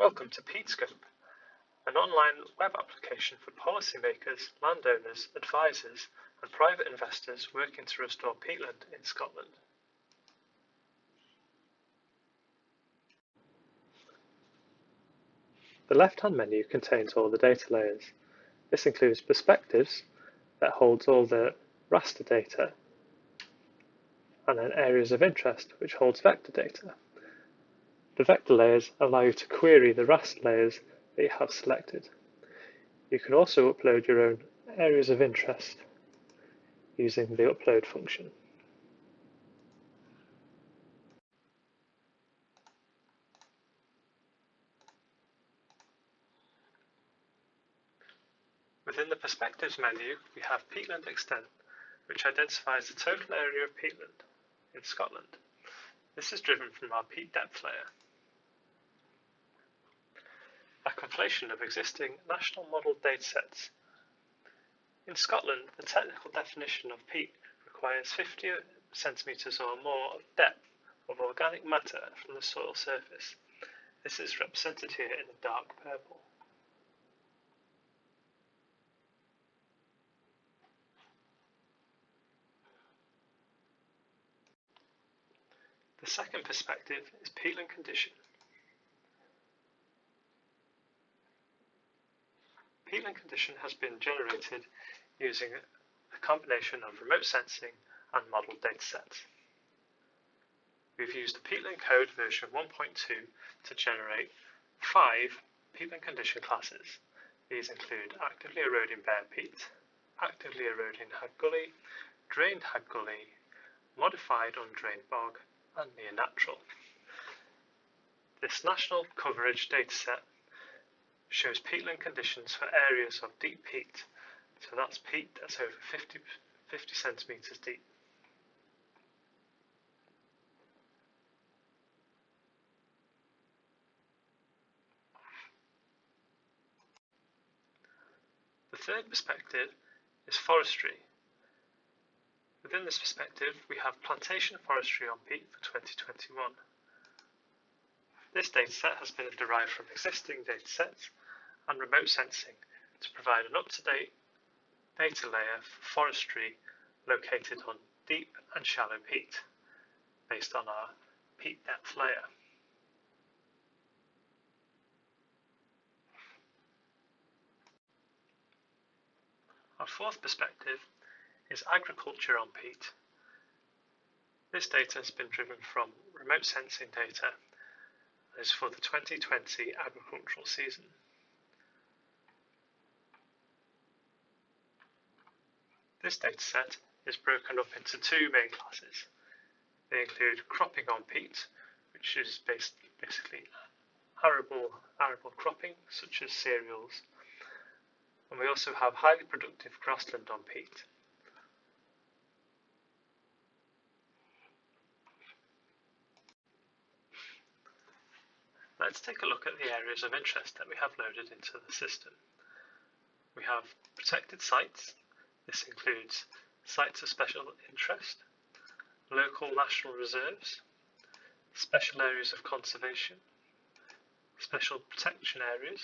Welcome to PeatSCOPE, an online web application for policymakers, landowners, advisors and private investors working to restore peatland in Scotland. The left-hand menu contains all the data layers. This includes perspectives that holds all the raster data, and then areas of interest, which holds vector data. The vector layers allow you to query the raster layers that you have selected. You can also upload your own areas of interest using the upload function. Within the Perspectives menu, we have Peatland Extent, which identifies the total area of peatland in Scotland. This is driven from our peat depth layer. A conflation of existing national model datasets. In Scotland, the technical definition of peat requires 50 centimetres or more of depth of organic matter from the soil surface. This is represented here in the dark purple. The second perspective is peatland condition. Peatland condition has been generated using a combination of remote sensing and model datasets. We've used the Peatland Code version 1.2 to generate 5 peatland condition classes. These include actively eroding bare peat, actively eroding hag gully, drained hag gully, modified undrained bog, and near natural. This national coverage dataset shows peatland conditions for areas of deep peat, so that's peat that's over 50 centimetres deep. The third perspective is forestry. Within this perspective, we have plantation forestry on peat for 2021. This dataset has been derived from existing datasets and remote sensing to provide an up-to-date data layer for forestry located on deep and shallow peat, based on our peat depth layer. Our fourth perspective is agriculture on peat. This data has been driven from remote sensing data and is for the 2020 agricultural season. This dataset is broken up into two main classes. They include cropping on peat, which is basically arable cropping such as cereals, and we also have highly productive grassland on peat. Let's take a look at the areas of interest that we have loaded into the system. We have protected sites. This includes sites of special interest, local national reserves, special areas of conservation, special protection areas,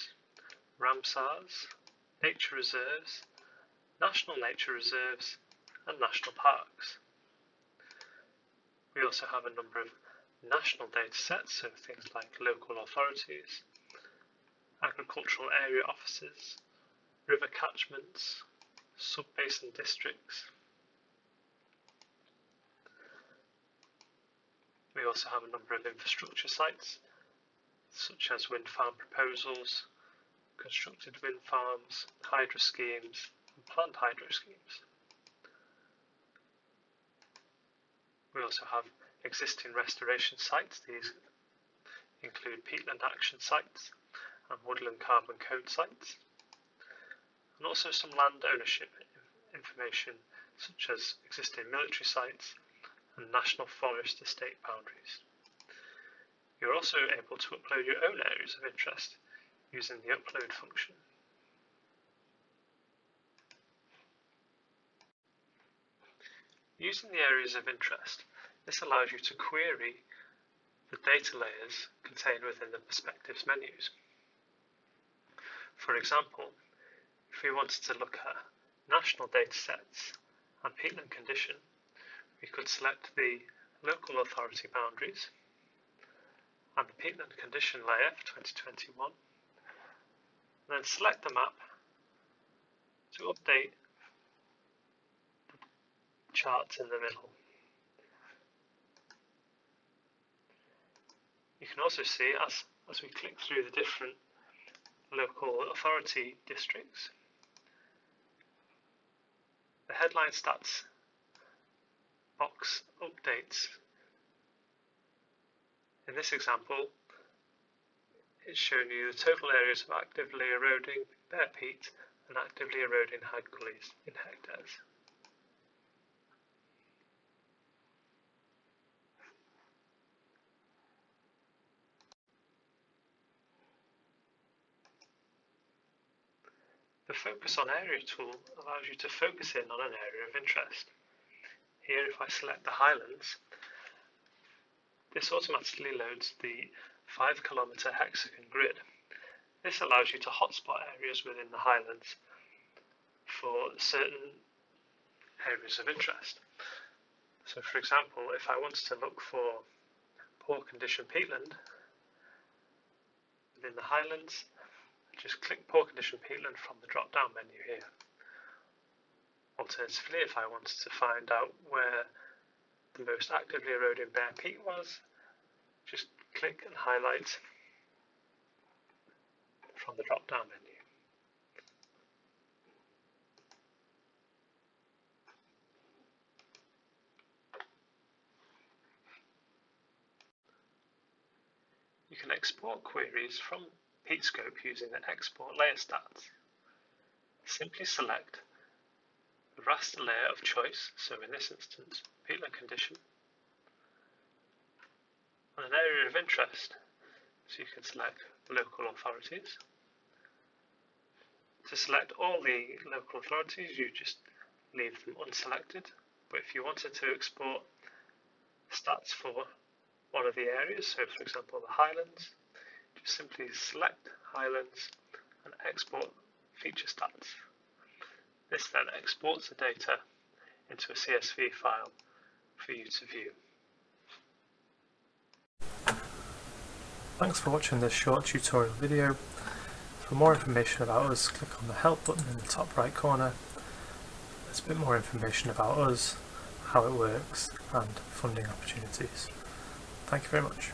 Ramsars, nature reserves, national nature reserves, and national parks. We also have a number of national data sets, so things like local authorities, agricultural area offices, river catchments, sub-basin districts. We also have a number of infrastructure sites, such as wind farm proposals, constructed wind farms, hydro schemes, and planned hydro schemes. We also have existing restoration sites. These include peatland action sites and woodland carbon code sites, and also some land ownership information such as existing military sites and national forest estate boundaries. You're also able to upload your own areas of interest using the upload function. Using the areas of interest, this allows you to query the data layers contained within the Perspectives menus. For example, if we wanted to look at national data sets and peatland condition, we could select the local authority boundaries and the peatland condition layer for 2021, and then select the map to update the charts in the middle. You can also see as we click through the different local authority districts, the headline stats box updates. In this example, it's showing you the total areas of actively eroding bare peat and actively eroding hag gullies in hectares. The Focus on Area tool allows you to focus in on an area of interest. Here, if I select the Highlands, this automatically loads the 5 kilometre hexagon grid. This allows you to hotspot areas within the Highlands for certain areas of interest. So for example, if I wanted to look for poor condition peatland within the Highlands, just click poor condition peatland from the drop down menu here. Alternatively, if I wanted to find out where the most actively eroding bare peat was, just click and highlight from the drop down menu. You can export queries from PeatSCOPE using the Export Layer Stats. Simply select the raster layer of choice, so in this instance, peatland condition, and an area of interest, so you can select local authorities. To select all the local authorities, you just leave them unselected, but if you wanted to export stats for one of the areas, so for example the Highlands, just simply select Highlands and export feature stats. This then exports the data into a CSV file for you to view. Thanks for watching this short tutorial video. For more information about us, click on the Help button in the top right corner. There's a bit more information about us, how it works, and funding opportunities. Thank you very much.